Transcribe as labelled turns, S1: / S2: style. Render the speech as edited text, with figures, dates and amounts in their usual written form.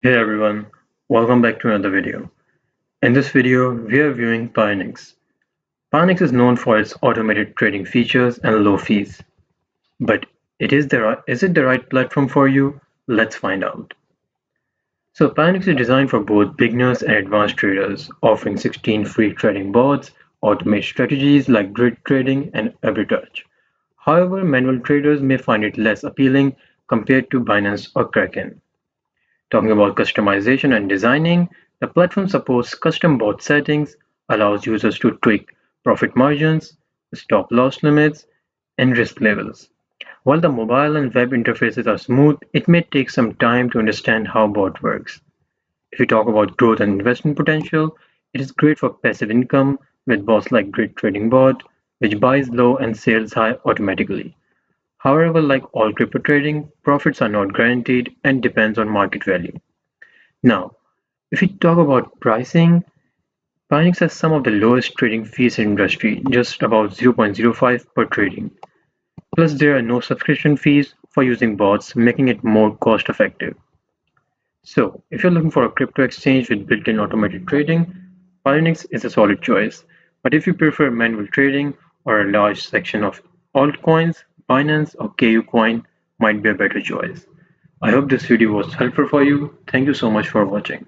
S1: Hey everyone, welcome back to another video. In this video, we are viewing Pionex. Pionex is known for its automated trading features and low fees. But is it the right platform for you? Let's find out. So Pionex is designed for both beginners and advanced traders, offering 16 free trading bots, automated strategies like grid trading and arbitrage. However, manual traders may find it less appealing compared to Binance or Kraken. Talking about customization and designing, the platform supports custom bot settings, allows users to tweak profit margins, stop loss limits, and risk levels. While the mobile and web interfaces are smooth, it may take some time to understand how bot works. If we talk about growth and investment potential, it is great for passive income with bots like Grid Trading Bot, which buys low and sells high automatically. However, like all crypto trading, profits are not guaranteed and depends on market value. Now, if we talk about pricing, Pionex has some of the lowest trading fees in industry, just about 0.05 per trading. Plus, there are no subscription fees for using bots, making it more cost effective. So, if you're looking for a crypto exchange with built-in automated trading, Pionex is a solid choice. But if you prefer manual trading or a large section of altcoins, Binance or KU Coin might be a better choice. I hope this video was helpful for you. Thank you so much for watching.